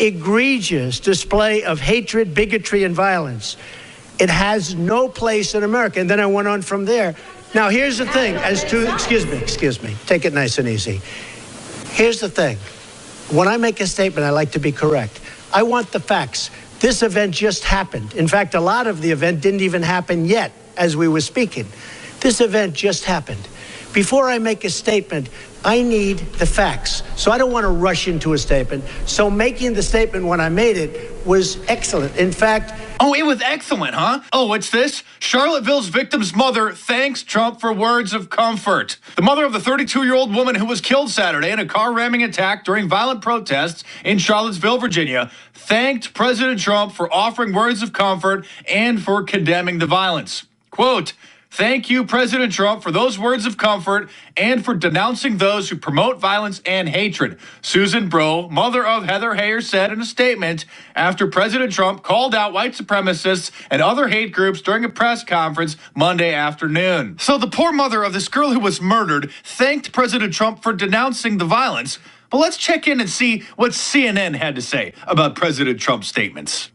egregious display of hatred, bigotry, and violence. It has no place in America. And then I went on from there. Now, here's the thing. Excuse me. Take it nice and easy. Here's the thing. When I make a statement, I like to be correct. I want the facts. This event just happened. In fact, a lot of the event didn't even happen yet as we were speaking. This event just happened. Before I make a statement, I need the facts. So I don't want to rush into a statement. So making the statement when I made it was excellent. In fact... Oh, it was excellent, huh? Oh, what's this? Charlottesville's victim's mother thanks Trump for words of comfort. The mother of the 32-year-old woman who was killed Saturday in a car ramming attack during violent protests in Charlottesville, Virginia, thanked President Trump for offering words of comfort and for condemning the violence. Quote, "Thank you, President Trump, for those words of comfort and for denouncing those who promote violence and hatred," Susan Bro, mother of Heather Heyer, said in a statement after President Trump called out white supremacists and other hate groups during a press conference Monday afternoon. So the poor mother of this girl who was murdered thanked President Trump for denouncing the violence. But let's check in and see what CNN had to say about President Trump's statements.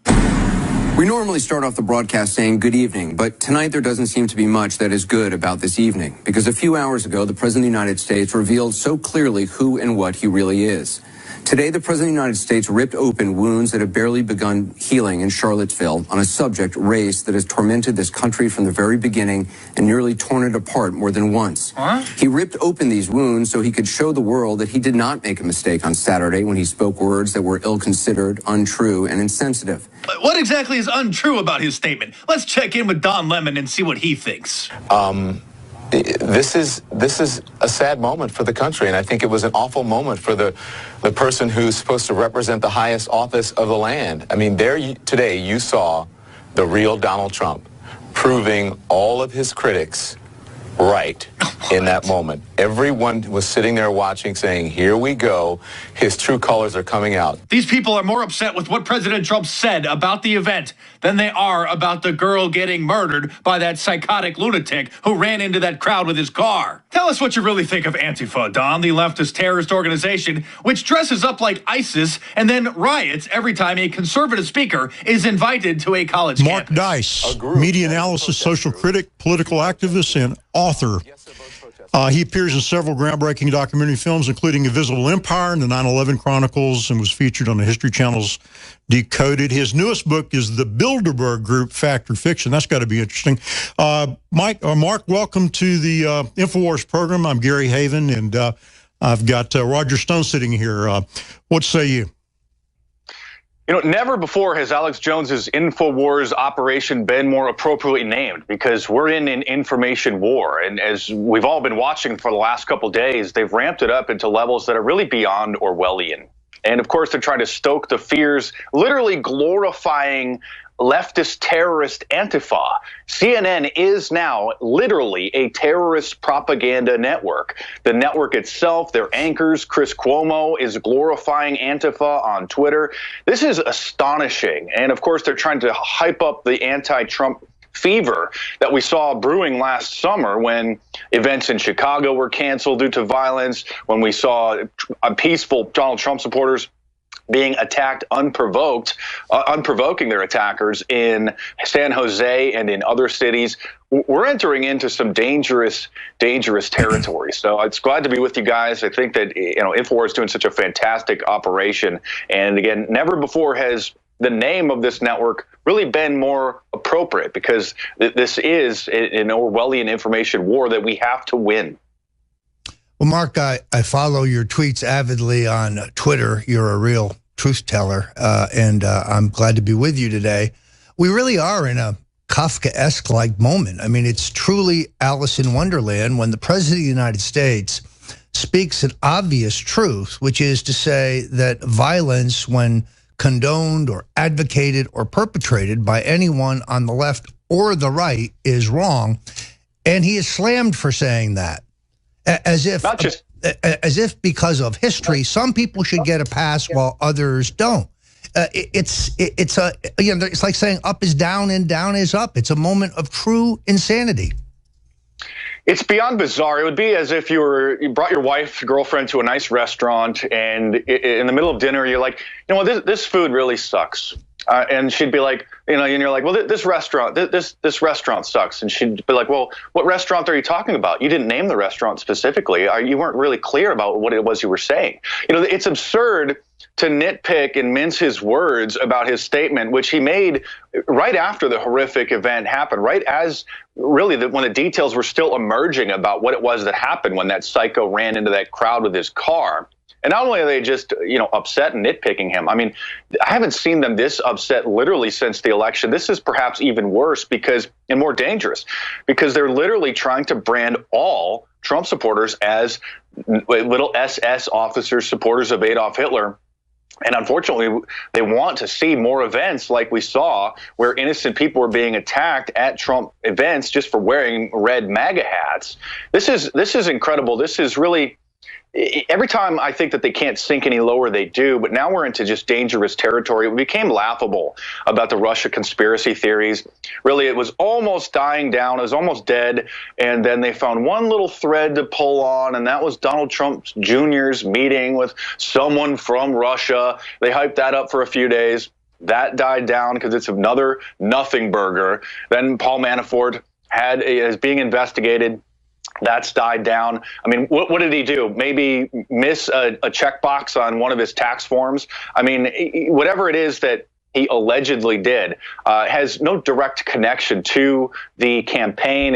We normally start off the broadcast saying good evening, but tonight there doesn't seem to be much that is good about this evening, because a few hours ago, the President of the United States revealed so clearly who and what he really is. Today, the President of the United States ripped open wounds that have barely begun healing in Charlottesville on a subject, race, that has tormented this country from the very beginning and nearly torn it apart more than once. He ripped open these wounds so he could show the world that he did not make a mistake on Saturday when he spoke words that were ill-considered, untrue, and insensitive. What exactly is untrue about his statement? Let's check in with Don Lemon and see what he thinks. This is a sad moment for the country, and I think it was an awful moment for the person who's supposed to represent the highest office of the land. I mean, today you saw the real Donald Trump proving all of his critics right in that moment. Everyone was sitting there watching, saying, here we go, his true colors are coming out. These people are more upset with what President Trump said about the event than they are about the girl getting murdered by that psychotic lunatic who ran into that crowd with his car. Tell us what you really think of Antifa, Don, the leftist terrorist organization which dresses up like ISIS and then riots every time a conservative speaker is invited to a college Mark campus. Dice, media analysis, social critic, political activist, and author. He appears in several groundbreaking documentary films, including Invisible Empire and the 9/11 Chronicles, and was featured on the History Channel's Decoded. His newest book is the Bilderberg Group, Fact or Fiction. That's got to be interesting. Mark, welcome to the InfoWars program. I'm Gary Haven, and I've got Roger Stone sitting here. What say you? You know, never before has Alex Jones's InfoWars operation been more appropriately named, because we're in an information war. And as we've all been watching for the last couple of days, they've ramped it up into levels that are really beyond Orwellian. And of course, they're trying to stoke the fears, literally glorifying leftist terrorist Antifa. CNN is now literally a terrorist propaganda network. The network itself, their anchors, Chris Cuomo, is glorifying Antifa on Twitter. This is astonishing. And of course, they're trying to hype up the anti-Trump fever that we saw brewing last summer when events in Chicago were canceled due to violence, when we saw peaceful Donald Trump supporters being attacked unprovoking their attackers in San Jose and in other cities. We're entering into some dangerous territory. So it's glad to be with you guys. I think that, you know, InfoWars is doing such a fantastic operation. And again, never before has the name of this network really been more appropriate, because this is an Orwellian information war that we have to win. Well, Mark, I follow your tweets avidly on Twitter. You're a real truth teller, and I'm glad to be with you today. We really are in a Kafkaesque-like moment. I mean, it's truly Alice in Wonderland when the President of the United States speaks an obvious truth, which is to say that violence, when condoned or advocated or perpetrated by anyone on the left or the right, is wrong, and he is slammed for saying that. As if because of history, some people should get a pass while others don't. It's like saying up is down and down is up. It's a moment of true insanity. It's beyond bizarre. It would be as if you brought your wife, girlfriend to a nice restaurant, and in the middle of dinner, you're like, you know what, this food really sucks. And she'd be like, you know, and you're like, well, this restaurant sucks. And she'd be like, well, what restaurant are you talking about? You didn't name the restaurant specifically. You weren't really clear about what it was you were saying. You know, it's absurd to nitpick and mince his words about his statement, which he made right after the horrific event happened, right as really when the details were still emerging about what it was that happened when that psycho ran into that crowd with his car. And not only are they just, you know, upset and nitpicking him, I mean, I haven't seen them this upset literally since the election. This is perhaps even worse and more dangerous, because they're literally trying to brand all Trump supporters as little SS officers, supporters of Adolf Hitler. And unfortunately, they want to see more events like we saw where innocent people were being attacked at Trump events just for wearing red MAGA hats. This is incredible. This is really, every time I think that they can't sink any lower, they do. But now we're into just dangerous territory. It became laughable about the Russia conspiracy theories. Really, it was almost dying down. It was almost dead. And then they found one little thread to pull on, and that was Donald Trump Jr.'s meeting with someone from Russia. They hyped that up for a few days. That died down because it's another nothing burger. Then Paul Manafort is being investigated. That's died down. I mean, what did he do? Maybe miss a checkbox on one of his tax forms? I mean, whatever it is that he allegedly did has no direct connection to the campaign.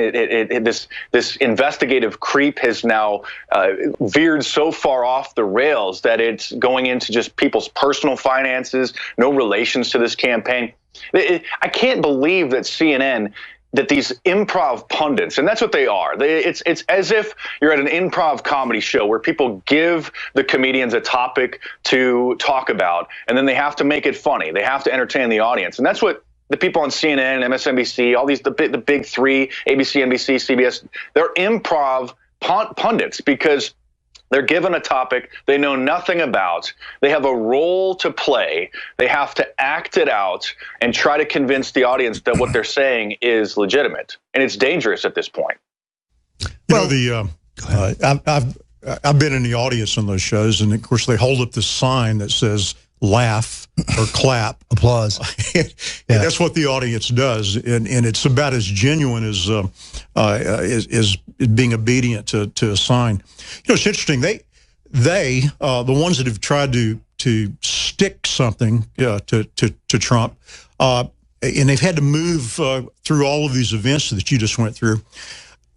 This investigative creep has now veered so far off the rails that it's going into just people's personal finances, no relations to this campaign. I can't believe that CNN, that these improv pundits, and that's what they are. It's as if you're at an improv comedy show where people give the comedians a topic to talk about, and then they have to make it funny. They have to entertain the audience. And that's what the people on CNN, MSNBC, all these, the big three, ABC, NBC, CBS, they're improv pundits because they're given a topic they know nothing about. They have a role to play. They have to act it out and try to convince the audience that what they're saying is legitimate. And it's dangerous at this point. Well, I've been in the audience on those shows, and of course they hold up this sign that says laugh or clap. Applause. And that's what the audience does. And it's about as genuine as being obedient to a sign. You know, it's interesting. They the ones that have tried to stick something to Trump, and they've had to move through all of these events that you just went through.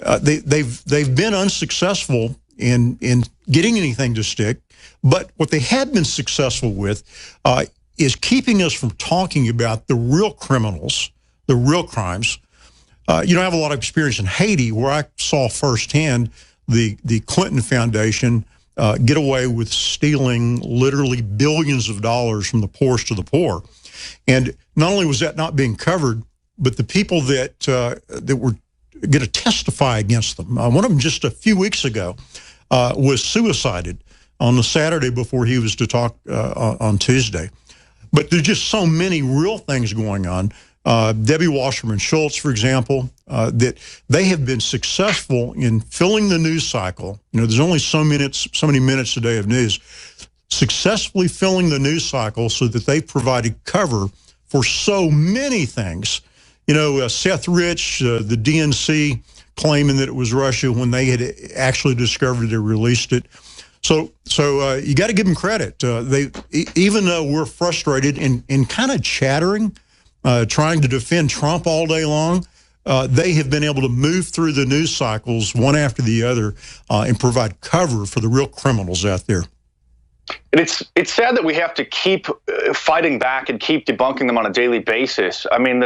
They've been unsuccessful in getting anything to stick. But what they have been successful with is keeping us from talking about the real criminals, the real crimes. You know, I have a lot of experience in Haiti, where I saw firsthand the Clinton Foundation get away with stealing literally billions of dollars from the poorest of the poor. And not only was that not being covered, but the people that were going to testify against them, one of them just a few weeks ago was suicided on the Saturday before he was to talk on Tuesday. But there's just so many real things going on. Debbie Wasserman Schultz, for example, that they have been successful in filling the news cycle. You know, there's only so many minutes a day of news. Successfully filling the news cycle so that they provided cover for so many things. You know, Seth Rich, the DNC, claiming that it was Russia when they had actually discovered they released it. So you got to give them credit. Even though we're frustrated and kind of chattering, trying to defend Trump all day long, they have been able to move through the news cycles one after the other and provide cover for the real criminals out there. And it's sad that we have to keep fighting back and keep debunking them on a daily basis. I mean,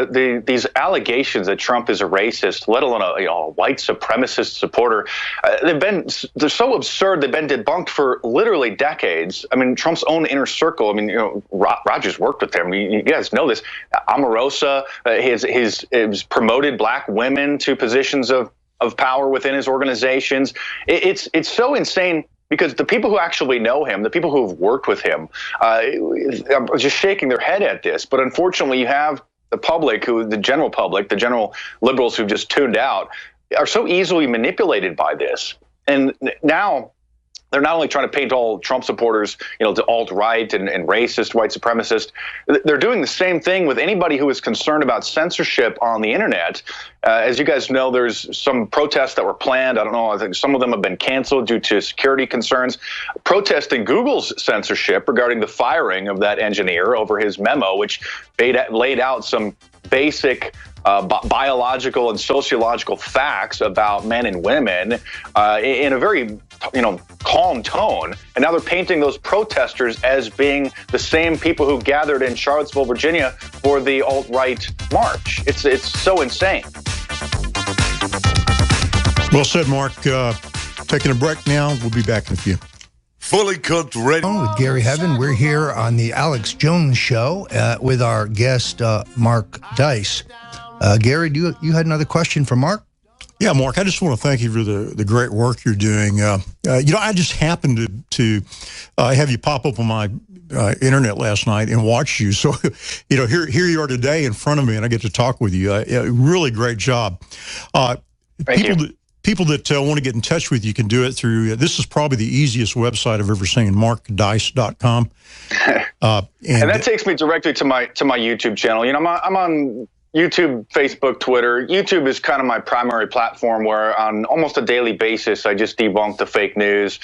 these allegations that Trump is a racist, let alone a white supremacist supporter, they're so absurd. They've been debunked for literally decades. I mean, Trump's own inner circle. I mean, you know, Rogers worked with him. You guys know this. Omarosa, he's promoted black women to positions of power within his organizations. It's so insane. Because the people who actually know him, the people who have worked with him, are just shaking their head at this. But unfortunately, you have the public, the general public, the general liberals who've just tuned out. are so easily manipulated by this. And now they're not only trying to paint all Trump supporters, to alt-right and racist, white supremacist. They're doing the same thing with anybody who is concerned about censorship on the internet. As you guys know, there's some protests that were planned. I don't know, I think some of them have been canceled due to security concerns. Protesting Google's censorship regarding the firing of that engineer over his memo, which laid out some basic biological and sociological facts about men and women in a very calm tone. And now they're painting those protesters as being the same people who gathered in Charlottesville, Virginia for the alt-right march. It's so insane. Well said, Mark. Taking a break now. We'll be back in a few. Fully cooked, ready. With Gary Heaven, we're here on the Alex Jones Show with our guest, Mark Dice. Gary, you had another question for Mark? Yeah, Mark, I just want to thank you for the great work you're doing. I just happened to have you pop up on my internet last night and watch you. So, here you are today in front of me, and I get to talk with you. Really great job. People that want to get in touch with you can do it through, this is probably the easiest website I've ever seen, markdice.com. And that takes me directly to my YouTube channel. I'm on YouTube, Facebook, Twitter. YouTube is kind of my primary platform where on almost a daily basis, I just debunk the fake news.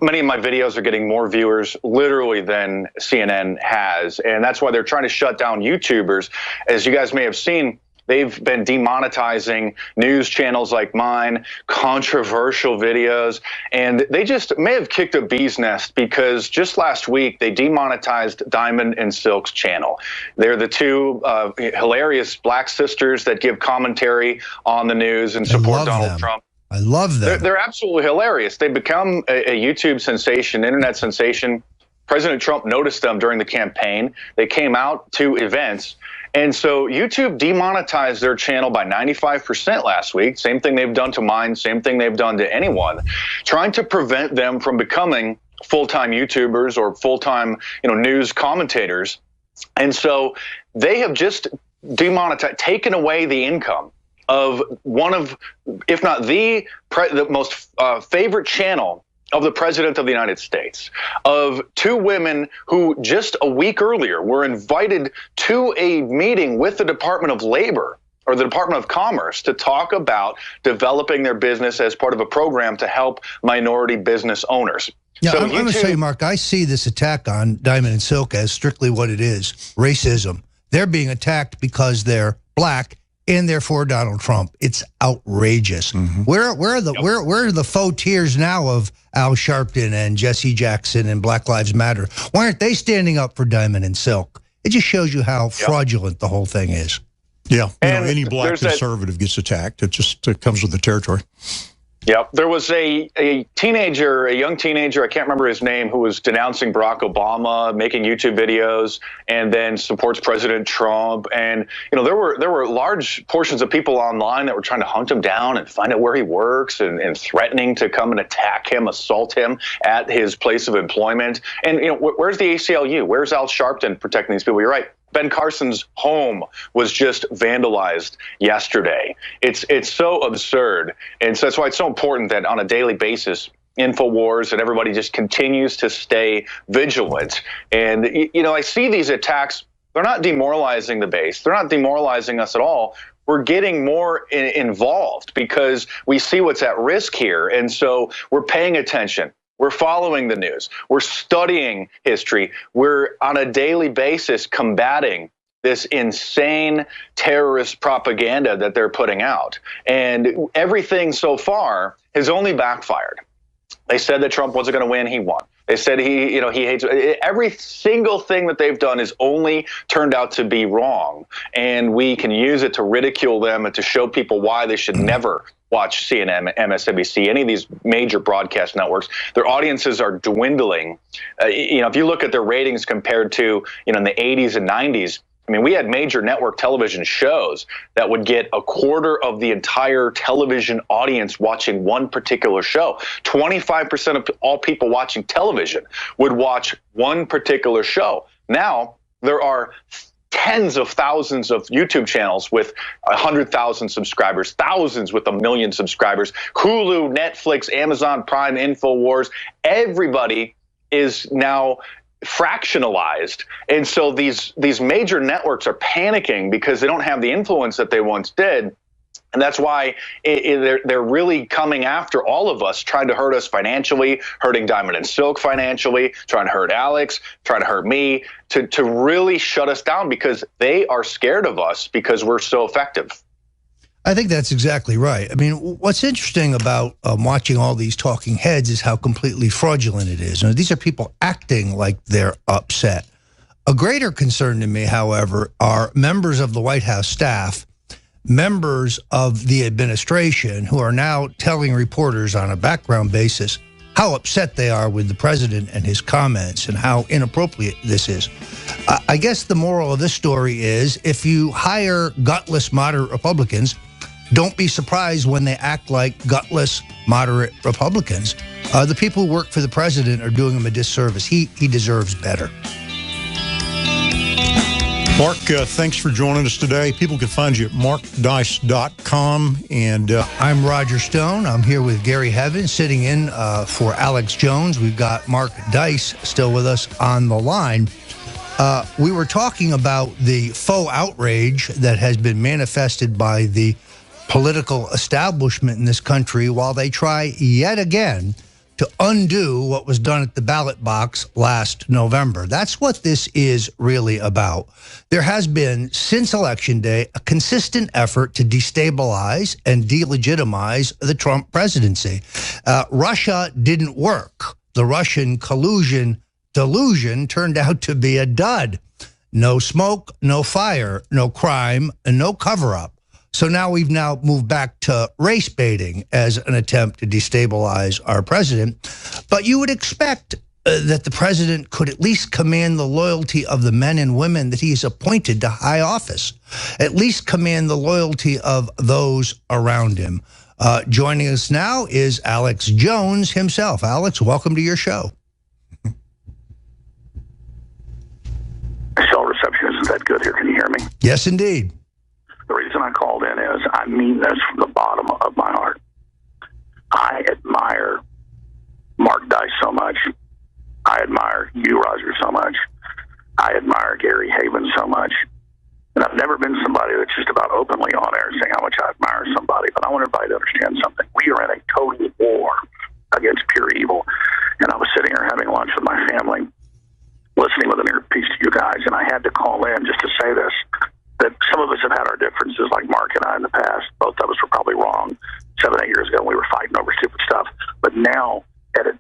Many of my videos are getting more viewers literally than CNN has. And that's why they're trying to shut down YouTubers. As you guys may have seen, they've been demonetizing news channels like mine, controversial videos, and they just may have kicked a bee's nest because just last week they demonetized Diamond and Silk's channel. They're the two hilarious black sisters that give commentary on the news and support Donald Trump. I love them. They're absolutely hilarious. They've become a YouTube sensation, internet sensation. President Trump noticed them during the campaign. They came out to events. And so YouTube demonetized their channel by 95% last week. Same thing they've done to mine, same thing they've done to anyone, trying to prevent them from becoming full-time YouTubers or full-time, news commentators. And so they have just demonetized, taken away the income of one of, if not the most favorite channel of the President of the United States, of two women who just a week earlier were invited to a meeting with the Department of Labor or the Department of Commerce to talk about developing their business as part of a program to help minority business owners. Yeah, so I'm going to tell you, Mark, I see this attack on Diamond and Silk as strictly what it is, racism. They're being attacked because they're black and therefore Donald Trump. It's outrageous. Where are the faux tears now of Al Sharpton and Jesse Jackson and Black Lives Matter? Why aren't they standing up for Diamond and Silk? It just shows you how fraudulent the whole thing is. Yeah, any black conservative gets attacked. It just comes with the territory. Yep. There was a teenager, a young teenager, I can't remember his name, who was denouncing Barack Obama, making YouTube videos, and then supports President Trump. And, there were large portions of people online that were trying to hunt him down and find out where he works and threatening to come and attack him, assault him at his place of employment. And, where's the ACLU? Where's Al Sharpton protecting these people? You're right. Ben Carson's home was just vandalized yesterday. It's so absurd. And so that's why it's so important that on a daily basis, InfoWars and everybody just continues to stay vigilant. And, I see these attacks. They're not demoralizing the base. They're not demoralizing us at all. We're getting more involved because we see what's at risk here. And so we're paying attention. We're following the news. We're studying history. We're on a daily basis combating this insane terrorist propaganda that they're putting out. And everything so far has only backfired. They said that Trump wasn't going to win. He won. They said he hates every single thing that they've done is only turned out to be wrong. And we can use it to ridicule them and to show people why they should never watch CNN, MSNBC, any of these major broadcast networks. Their audiences are dwindling. If you look at their ratings compared to, in the 80s and 90s, I mean, we had major network television shows that would get a quarter of the entire television audience watching one particular show. 25% of all people watching television would watch one particular show. Now, there are tens of thousands of YouTube channels with 100,000 subscribers, thousands with 1 million subscribers, Hulu, Netflix, Amazon Prime, InfoWars, everybody is now fractionalized. And so these major networks are panicking because they don't have the influence that they once did. And that's why they're really coming after all of us, trying to hurt us financially, hurting Diamond and Silk financially, trying to hurt Alex, trying to hurt me, to really shut us down because they are scared of us because we're so effective. I think that's exactly right. I mean, what's interesting about watching all these talking heads is how completely fraudulent it is. These are people acting like they're upset. A greater concern to me, however, are members of the White House staff, members of the administration who are now telling reporters on a background basis how upset they are with the president and his comments and how inappropriate this is. I guess the moral of this story is if you hire gutless moderate Republicans, don't be surprised when they act like gutless moderate Republicans. The people who work for the president are doing him a disservice. He deserves better. Mark, thanks for joining us today. People can find you at markdice.com. And I'm Roger Stone. I'm here with Gary HEAVIN, sitting in for Alex Jones. We've got Mark Dice still with us on the line. We were talking about the faux outrage that has been manifested by the political establishment in this country while they try yet again to undo what was done at the ballot box last November. That's what this is really about. There has been, since Election Day, a consistent effort to destabilize and delegitimize the Trump presidency. Russia didn't work. The Russian collusion delusion turned out to be a dud. No smoke, no fire, no crime, and no cover-up. So now we've moved back to race baiting as an attempt to destabilize our president. But you would expect that the president could at least command the loyalty of the men and women that he's appointed to high office, at least command the loyalty of those around him. Joining us now is Alex Jones himself. Alex, welcome to your show. Cell reception isn't that good here. Can you hear me? Yes, indeed. The reason I called in is I mean this from the bottom of my heart. I admire Mark Dice so much. I admire you, Roger, so much. I admire Gary HEAVIN so much. And I've never been somebody that's just about openly on air saying how much I admire somebody, but I want everybody to understand something. We are in a total war against pure evil. And I was sitting here having lunch with my family, listening with an earpiece to you guys, and I had to call in just to say this, that some of us have had our differences, like Mark and I in the past. Both of us were probably wrong 7, 8 years ago when we were fighting over stupid stuff. But now, at a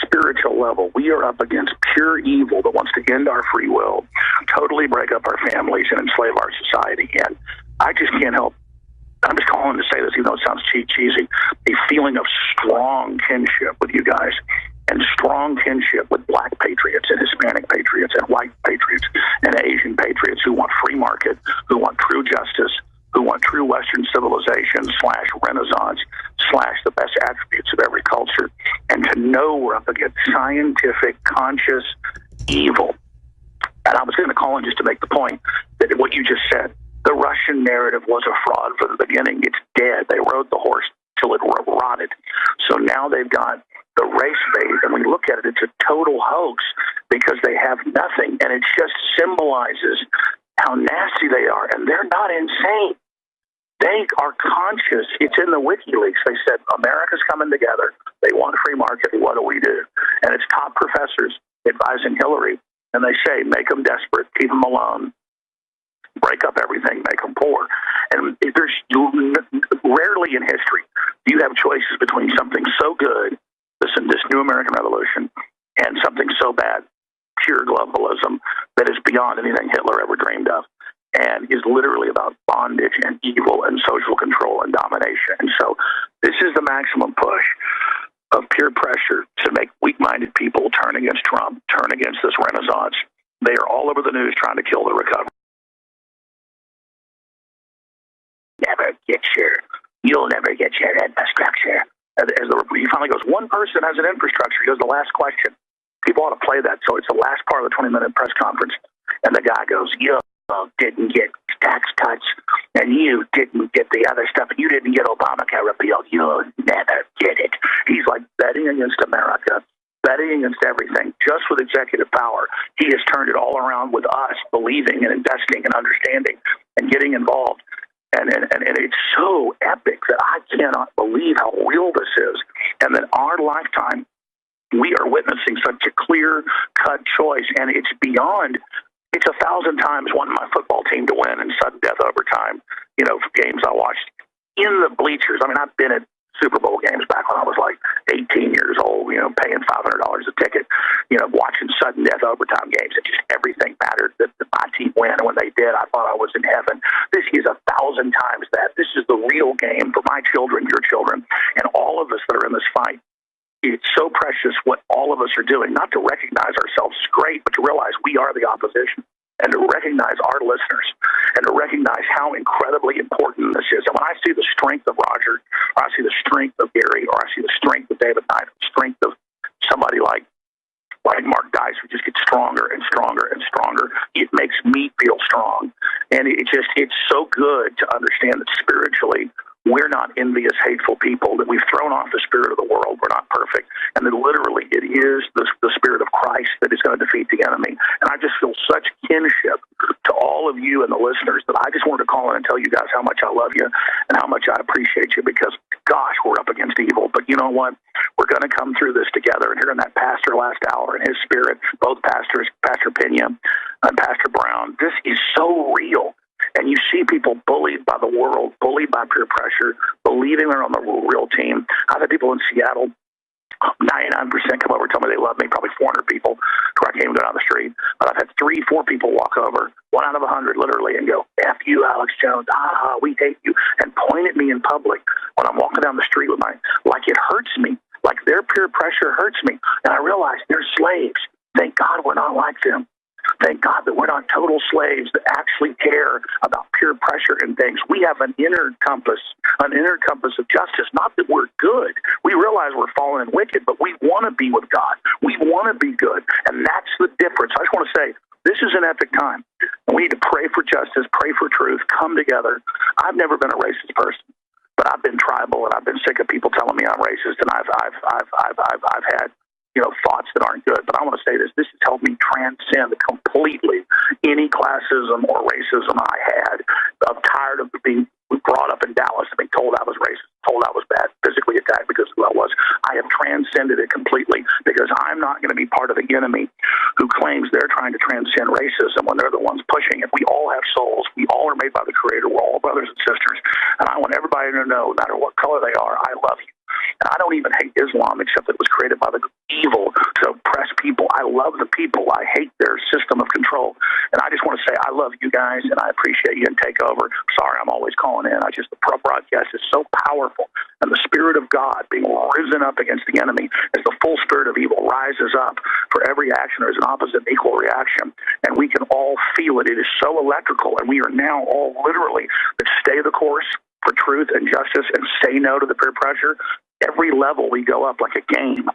spiritual level, we are up against pure evil that wants to end our free will, totally break up our families, and enslave our society. And I just can't help, I'm just calling to say this, even though it sounds cheesy, a feeling of strong kinship with you guys, and strong kinship with black patriots and Hispanic patriots and white patriots and Asian patriots who want free market, who want true justice, who want true Western civilization / Renaissance / the best attributes of every culture. And to know we're up against scientific, conscious evil. And I was going to call in just to make the point that what you just said, the Russian narrative was a fraud from the beginning. It's dead. They rode the horse till it rotted. So now they've got the race bait, and when you look at it, it's a total hoax because they have nothing, and it just symbolizes how nasty they are, and they're not insane. They are conscious. It's in the WikiLeaks. They said, America's coming together. They want free market. What do we do? And it's top professors advising Hillary, and they say, make them desperate, keep them alone, break up everything, make them poor. And there's rarely in history do you have choices between something so good, this new American Revolution, and something so bad, pure globalism, that is beyond anything Hitler ever dreamed of, and is literally about bondage and evil and social control and domination. And so this is the maximum push of peer pressure to make weak-minded people turn against Trump, turn against this Renaissance. They are all over the news trying to kill the recovery. You'll never get your infrastructure. He finally goes, one person has an infrastructure. He goes, the last question. People ought to play that. So it's the last part of the 20-minute press conference. And the guy goes, didn't get tax cuts, and you didn't get the other stuff, and you didn't get Obamacare repealed. You'll never get it. He's like betting against America, betting against everything, just with executive power. He has turned it all around with us believing and investing and understanding and getting involved. And it's so epic that I cannot believe how real this is. And that our lifetime, we are witnessing such a clear-cut choice, and it's beyond. It's 1,000 times wanting my football team to win in sudden death overtime. You know, games I watched in the bleachers. I mean, I've been at Super Bowl games back when I was like 18 years old, you know, paying $500 a ticket, you know, watching sudden death overtime games. And just everything mattered that my team win. And when they did, I thought I was in heaven. This is 1,000 times that. This is the real game for my children, your children, and all of us that are in this fight. It's so precious what all of us are doing, not to recognize ourselves as great, but to realize we are the opposition, and to recognize our listeners, and to recognize how incredibly important this is. And when I see the strength of Roger, or I see the strength of Gary, or I see the strength of David Knight, the strength of somebody like Mark Dice, who just gets stronger and stronger and stronger, it makes me feel strong. And it's so good to understand that spiritually, we're not envious, hateful people, that we've thrown off the spirit of the world. We're not perfect. And that literally it is the spirit of Christ that is going to defeat the enemy. And I just feel such kinship to all of you and the listeners that I just wanted to call in and tell you guys how much I love you and how much I appreciate you, because, gosh, we're up against evil. But you know what? We're going to come through this together. And hearing that pastor last hour and his spirit, both pastors, Pastor Pena and Pastor Brown, this is so real. And you see people bullied by the world, bullied by peer pressure, believing they're on the real team. I've had people in Seattle, 99% come over and tell me they love me, probably 400 people, where I can't even go down the street. But I've had 3-4 people walk over, 1 out of 100 literally, and go, F you, Alex Jones, we hate you, and point at me in public when I'm walking down the street with like it hurts me, like their peer pressure hurts me. And I realize they're slaves. Thank God we're not like them. Thank God that we're not total slaves that actually care about peer pressure and things. We have an inner compass of justice. Not that we're good. We realize we're fallen and wicked, but we want to be with God. We want to be good, and that's the difference. I just want to say, this is an epic time, and we need to pray for justice, pray for truth, come together. I've never been a racist person, but I've been tribal, and I've been sick of people telling me I'm racist, and I've had thoughts that aren't good. But I want to say this has helped me transcend completely any classism or racism I had. I'm tired of being brought up in Dallas and being told I was racist, told I was bad, physically attacked because of who I was. I have transcended it completely, because I'm not going to be part of the enemy who claims they're trying to transcend racism when they're the ones pushing it. We all have souls. We all are made by the Creator. We're all brothers and sisters. And I want everybody to know, no matter what color they are, I love you. And I don't even hate Islam, except that it was created by the evil to oppress people. I love the people. I hate their system of control. And I just want to say I love you guys, and I appreciate you, and take over. Sorry, I'm always calling in. The broadcast is so powerful. And the Spirit of God being risen up against the enemy as the full spirit of evil rises up. For every action, there's an opposite and equal reaction. And we can all feel it. It is so electrical. And we are now all literally that stay the course for truth and justice and say no to the peer pressure. Every level we go up like a game,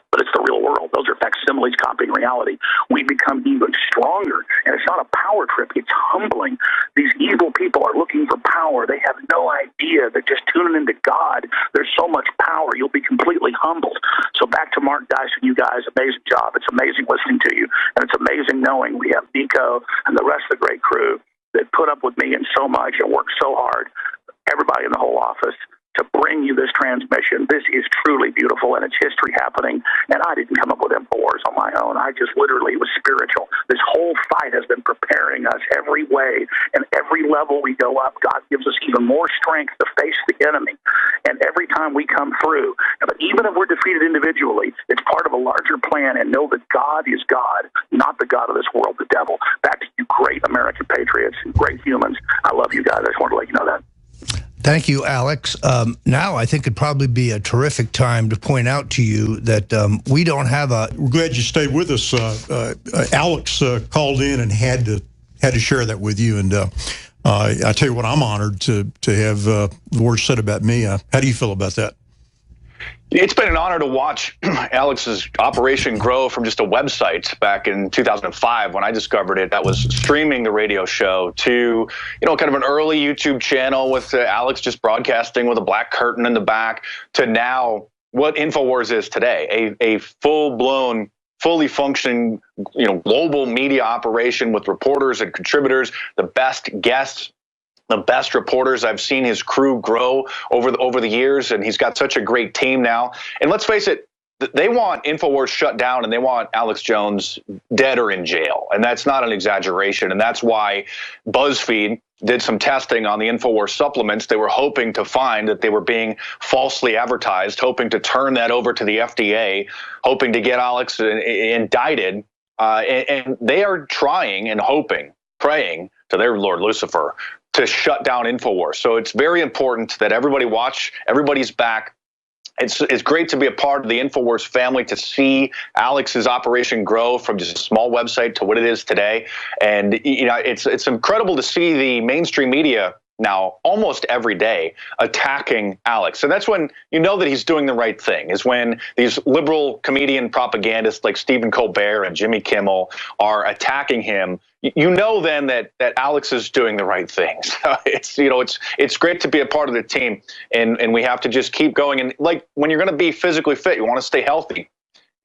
but it's the real world. Those are facsimiles copying reality. We become even stronger, and it's not a power trip. It's humbling. These evil people are looking for power. They have no idea that just tuning into God, there's so much power. You'll be completely humbled. So back to Mark Dice and you guys, amazing job. It's amazing listening to you, and it's amazing knowing we have Nico and the rest of the great crew that put up with me and so much and worked so hard, everybody in the whole office, to bring you this transmission. This is truly beautiful, and it's history happening. And I didn't come up with INFOWARS on my own. I just literally was spiritual. This whole fight has been preparing us every way, and every level we go up, God gives us even more strength to face the enemy. And every time we come through, but even if we're defeated individually, it's part of a larger plan. And know that God is God, not the God of this world, the devil. Back to you, great American patriots and great humans. I love you guys. I just wanted to let you know that. Thank you, Alex. Now I think it'd probably be a terrific time to point out to you that we don't have a... We're glad you stayed with us. Alex called in and had to share that with you. And I tell you what, I'm honored to have the words said about me. How do you feel about that? It's been an honor to watch Alex's operation grow from just a website back in 2005 when I discovered it that was streaming the radio show to, kind of an early YouTube channel with Alex just broadcasting with a black curtain in the back to now what InfoWars is today, a full-blown, fully functioning, global media operation with reporters and contributors, the best guests, the best reporters. I've seen his crew grow over the years, and he's got such a great team now. And let's face it, they want InfoWars shut down, and they want Alex Jones dead or in jail. And that's not an exaggeration. And that's why BuzzFeed did some testing on the InfoWars supplements. They were hoping to find that they were being falsely advertised, hoping to turn that over to the FDA, hoping to get Alex indicted. And they are trying and hoping, praying to their Lord Lucifer to shut down InfoWars. So it's very important that everybody watch, everybody's back. It's great to be a part of the InfoWars family, to see Alex's operation grow from just a small website to what it is today. And it's incredible to see the mainstream media now almost every day attacking Alex. And that's when you know that he's doing the right thing, is when these liberal comedian propagandists like Stephen Colbert and Jimmy Kimmel are attacking him. You know then that Alex is doing the right thing. So it's great to be a part of the team, and we have to just keep going. And like when you're going to be physically fit, you want to stay healthy.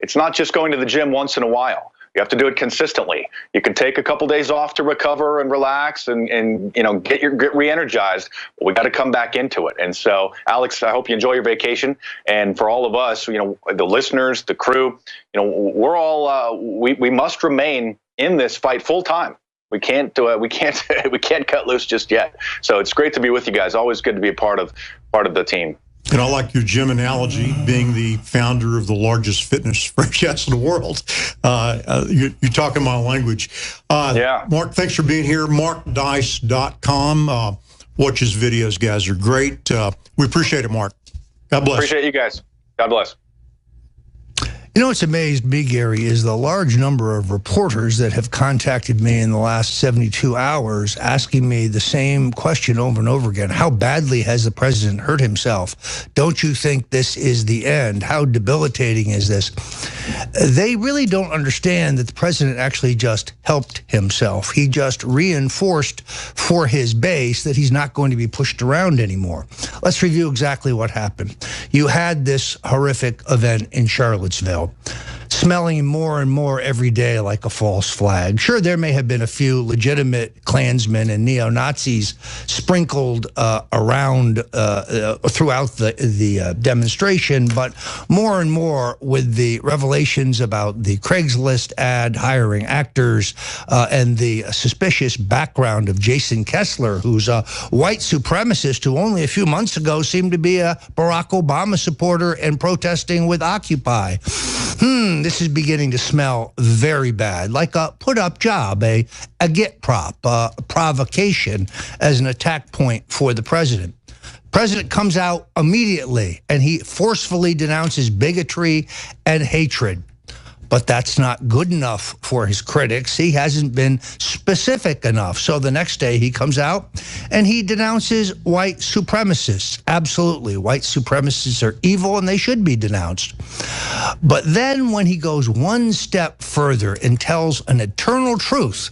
It's not just going to the gym once in a while. You have to do it consistently. You can take a couple days off to recover and relax and get re-energized. But we got to come back into it. And so, Alex, I hope you enjoy your vacation. And for all of us, the listeners, the crew, we're all we must remain in this fight full time. We can't do it. We can't cut loose just yet. So it's great to be with you guys. Always good to be a part of the team. And I like your gym analogy, being the founder of the largest fitness franchise in the world. You're talking my language. Yeah. Mark, thanks for being here. MarkDice.com. Watch his videos, guys. Are great. We appreciate it, Mark. God bless. Appreciate you guys. God bless. What's amazed me, Gary, is the large number of reporters that have contacted me in the last 72 hours asking me the same question over and over again. How badly has the president hurt himself? Don't you think this is the end? How debilitating is this? They really don't understand that the president actually just helped himself. He just reinforced for his base that he's not going to be pushed around anymore. Let's review exactly what happened. You had this horrific event in Charlottesville, smelling more and more every day like a false flag. Sure, there may have been a few legitimate Klansmen and neo-Nazis sprinkled around throughout the demonstration, but more and more with the revelations about the Craigslist ad hiring actors and the suspicious background of Jason Kessler, who's a white supremacist who only a few months ago seemed to be a Barack Obama supporter and protesting with Occupy. This is beginning to smell very bad, like a put-up job, a get prop, a provocation as an attack point for the president. President comes out immediately, and he forcefully denounces bigotry and hatred. But that's not good enough for his critics. He hasn't been specific enough. So the next day he comes out and he denounces white supremacists. Absolutely, white supremacists are evil and they should be denounced. But then when he goes one step further and tells an eternal truth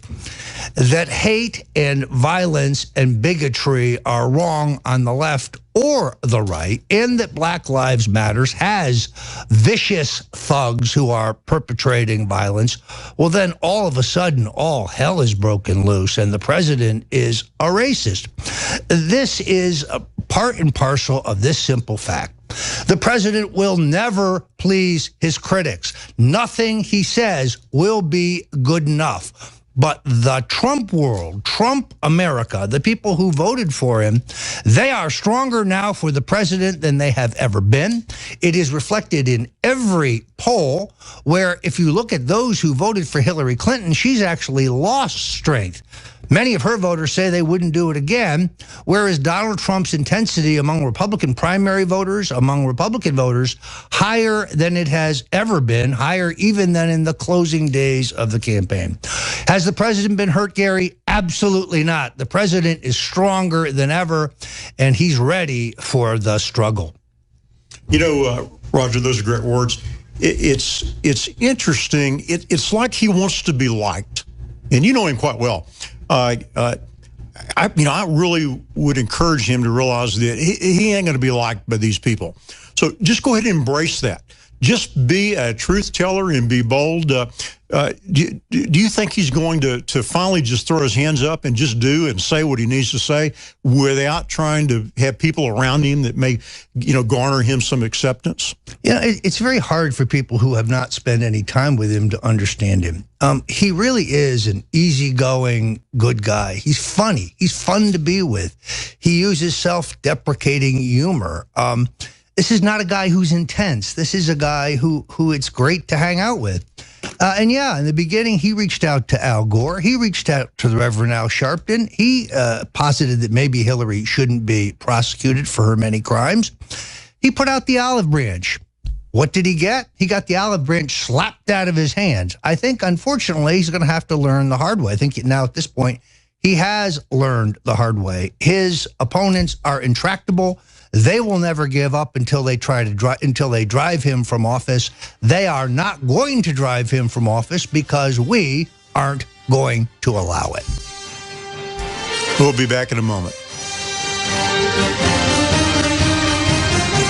that hate and violence and bigotry are wrong on the left or the right, and that Black Lives Matter has vicious thugs who are perpetrating violence, well, then all of a sudden, all hell is broken loose, and the president is a racist. This is a part and parcel of this simple fact. The president will never please his critics. Nothing he says will be good enough. But the Trump world, Trump America, the people who voted for him, they are stronger now for the president than they have ever been. It is reflected in every poll where if you look at those who voted for Hillary Clinton, she's actually lost strength. Many of her voters say they wouldn't do it again, whereas Donald Trump's intensity among Republican primary voters, among Republican voters, higher than it has ever been, higher even than in the closing days of the campaign. Has the president been hurt, Gary? Absolutely not. The president is stronger than ever, and he's ready for the struggle. You know, Roger, those are great words. It's interesting. It's like he wants to be liked, and you know him quite well. I really would encourage him to realize that he ain't going to be liked by these people. So just go ahead and embrace that. Just be a truth teller and be bold. Do you think he's going to finally just throw his hands up and just do and say what he needs to say without trying to have people around him that may, garner him some acceptance? Yeah, it's very hard for people who have not spent any time with him to understand him. He really is an easygoing, good guy. He's funny. He's fun to be with. He uses self-deprecating humor. This is not a guy who's intense. This is a guy who it's great to hang out with. And yeah, in the beginning, he reached out to Al Gore. He reached out to the Reverend Al Sharpton. He posited that maybe Hillary shouldn't be prosecuted for her many crimes. He put out the olive branch. What did he get? He got the olive branch slapped out of his hands. I think, unfortunately, he's going to have to learn the hard way. I think now at this point, he has learned the hard way. His opponents are intractable. They will never give up until they drive him from office. They are not going to drive him from office because we aren't going to allow it. We'll be back in a moment.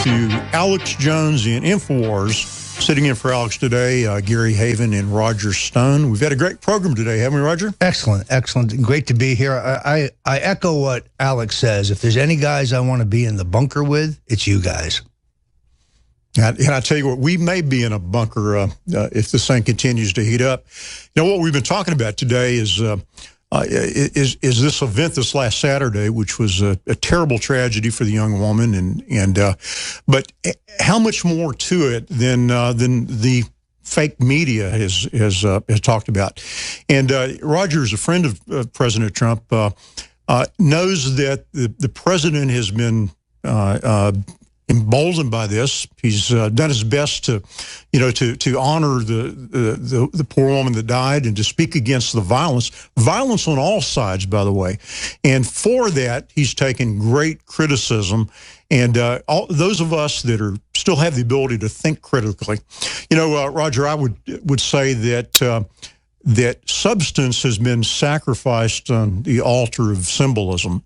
To Alex Jones in INFOWARS. Sitting in for Alex today, Gary Haven and Roger Stone. We've had a great program today, haven't we, Roger? Excellent, excellent. Great to be here. I echo what Alex says. If there's any guys I want to be in the bunker with, it's you guys. And I tell you what, we may be in a bunker if this thing continues to heat up. You know, what we've been talking about today is this event this last Saturday, which was a terrible tragedy for the young woman, but how much more to it than the fake media has talked about. And Roger is a friend of President Trump, knows that the president has been emboldened by this. He's done his best to honor the poor woman that died and to speak against the violence on all sides, by the way. And for that, he's taken great criticism. And all those of us that still have the ability to think critically, Roger, I would say that that substance has been sacrificed on the altar of symbolism.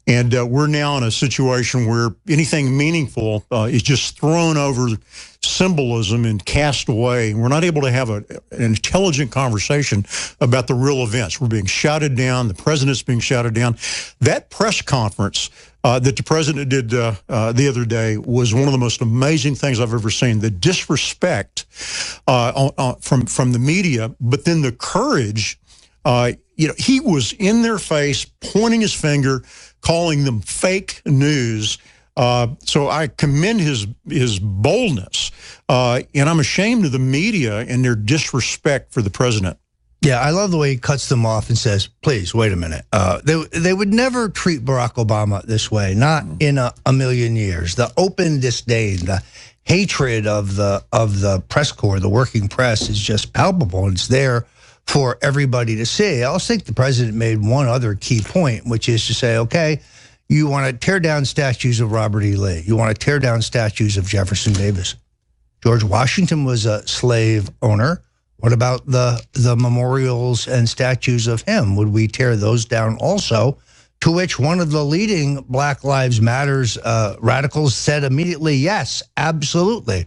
And we're now in a situation where anything meaningful is just thrown over symbolism and cast away. We're not able to have an intelligent conversation about the real events. We're being shouted down. The president's being shouted down. That press conference that the president did the other day was one of the most amazing things I've ever seen. The disrespect from the media, but then the courage. He was in their face, pointing his finger, calling them fake news. So I commend his boldness, and I'm ashamed of the media and their disrespect for the president. Yeah, I love the way he cuts them off and says, please, wait a minute. They would never treat Barack Obama this way, not in a million years. The open disdain, the hatred of the press corps, the working press, is just palpable. It's there for everybody to see. I also think the president made one other key point, which is to say, okay, you want to tear down statues of Robert E. Lee. You want to tear down statues of Jefferson Davis. George Washington was a slave owner. What about the memorials and statues of him? Would we tear those down also? To which one of the leading Black Lives Matters radicals said immediately, yes, absolutely.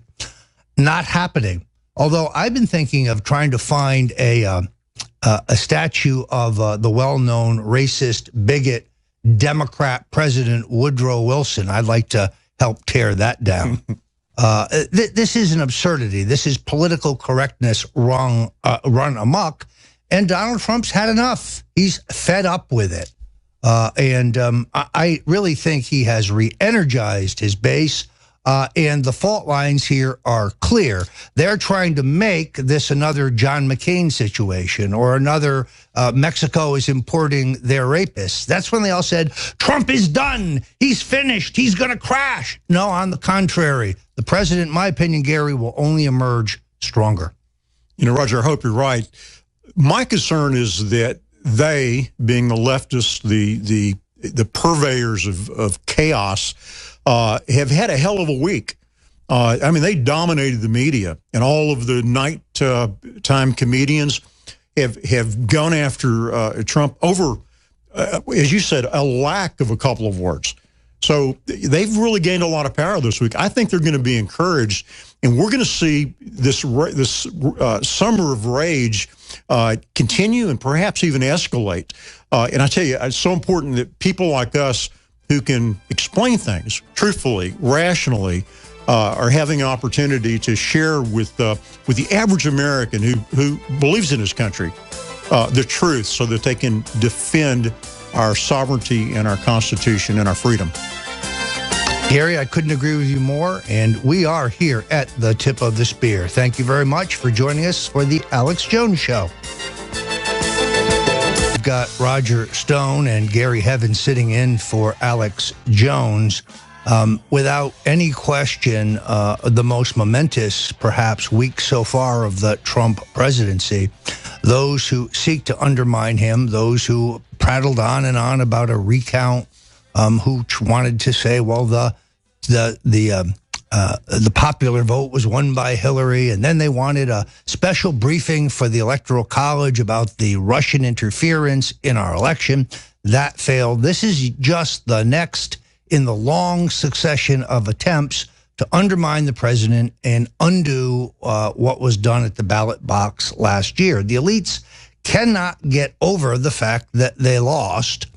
Not happening. Although I've been thinking of trying to find a statue of the well-known racist, bigot, Democrat President Woodrow Wilson. I'd like to help tear that down. This is an absurdity. This is political correctness run amok. And Donald Trump's had enough. He's fed up with it. I really think he has re-energized his base. And the fault lines here are clear. They're trying to make this another John McCain situation or another Mexico is importing their rapists. That's when they all said, Trump is done. He's finished. He's going to crash. No, on the contrary. The president, in my opinion, Gary, will only emerge stronger. Roger, I hope you're right. My concern is that they, being the leftists, the purveyors of chaos, have had a hell of a week. I mean, they dominated the media, and all of the nighttime comedians have gone after Trump over, as you said, a lack of a couple of words. So they've really gained a lot of power this week. I think they're going to be encouraged, and we're going to see this summer of rage continue and perhaps even escalate. And I tell you, it's so important that people like us who can explain things truthfully, rationally, are having an opportunity to share with the average American who believes in his country the truth, so that they can defend our sovereignty and our Constitution and our freedom. Gary, I couldn't agree with you more, and we are here at the tip of the spear. Thank you very much for joining us for the Alex Jones Show. We've got Roger Stone and Gary HEAVIN sitting in for Alex Jones. Without any question, the most momentous, perhaps, week so far of the Trump presidency. Those who seek to undermine him, those who prattled on and on about a recount, who wanted to say, well, the popular vote was won by Hillary, and then they wanted a special briefing for the Electoral College about the Russian interference in our election. That failed. This is just the next in the long succession of attempts to undermine the president and undo what was done at the ballot box last year. The elites cannot get over the fact that they lost.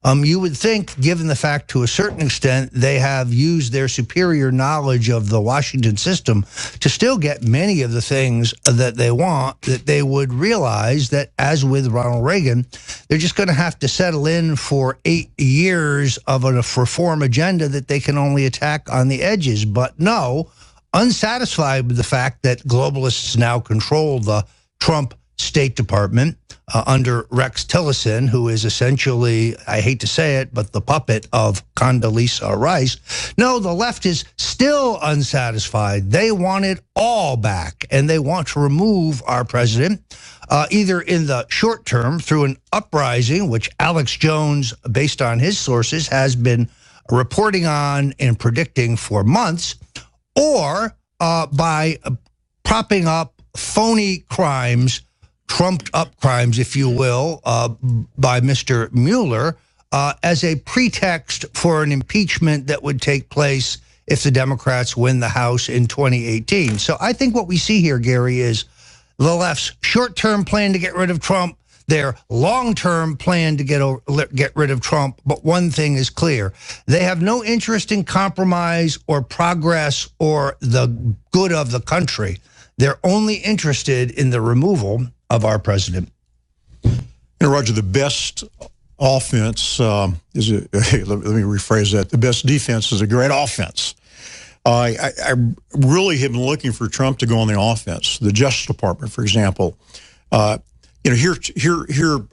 You would think, given the fact to a certain extent they have used their superior knowledge of the Washington system to still get many of the things that they want, that they would realize that, as with Ronald Reagan, they're just going to have to settle in for 8 years of a reform agenda that they can only attack on the edges. But no, unsatisfied with the fact that globalists now control the Trump State Department under Rex Tillerson, who is essentially, I hate to say it, but the puppet of Condoleezza Rice. No, the left is still unsatisfied. They want it all back, and they want to remove our president, either in the short term through an uprising, which Alex Jones, based on his sources, has been reporting on and predicting for months, or by propping up phony crimes, trumped up crimes, if you will, by Mr. Mueller as a pretext for an impeachment that would take place if the Democrats win the House in 2018. So I think what we see here, Gary, is the left's short-term plan to get rid of Trump, their long-term plan to get rid of Trump. But one thing is clear. They have no interest in compromise or progress or the good of the country. They're only interested in the removal of our president. Roger, the best offense let me rephrase that. The best defense is a great offense. I really have been looking for Trump to go on the offense. The Justice Department, for example. Here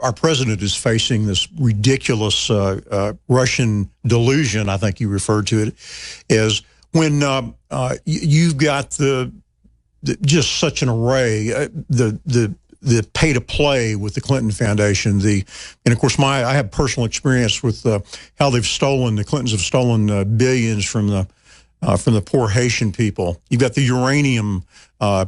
our president is facing this ridiculous Russian delusion, I think you referred to it, is when you've got just such an array, the pay to play with the Clinton Foundation, and of course I have personal experience with how the Clintons have stolen billions from the poor Haitian people. You've got the uranium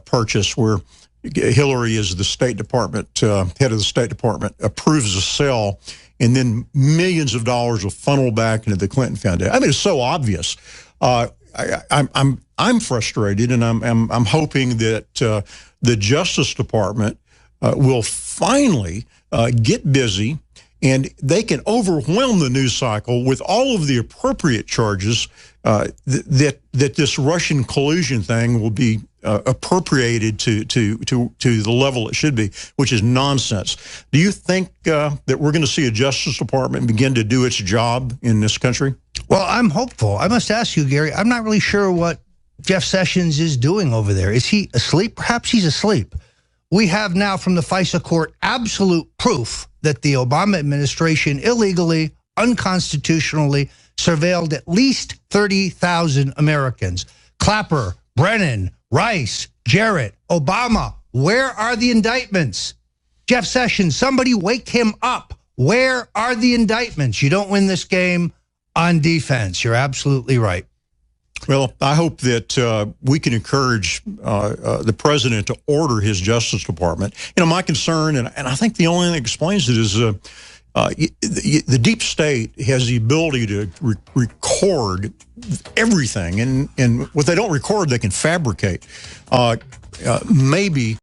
purchase where Hillary, is the State Department head of the State Department, approves a sale, and then millions of dollars will funnel back into the Clinton Foundation. I mean, it's so obvious. I'm frustrated, and I'm hoping that the Justice Department will finally get busy, and they can overwhelm the news cycle with all of the appropriate charges that this Russian collusion thing will be appropriated to the level it should be, which is nonsense. Do you think that we're going to see a Justice Department begin to do its job in this country? Well, I'm hopeful. I must ask you, Gary, I'm not really sure what Jeff Sessions is doing over there. Is he asleep? Perhaps he's asleep. We have now from the FISA court absolute proof that the Obama administration illegally, unconstitutionally surveilled at least 30,000 Americans. Clapper, Brennan, Rice, Jarrett, Obama. Where are the indictments? Jeff Sessions, somebody wake him up. Where are the indictments? You don't win this game on defense. You're absolutely right. Well, I hope that we can encourage the president to order his Justice Department. You know, my concern, and I think the only thing that explains it is the deep state has the ability to record everything, and what they don't record, they can fabricate. Maybe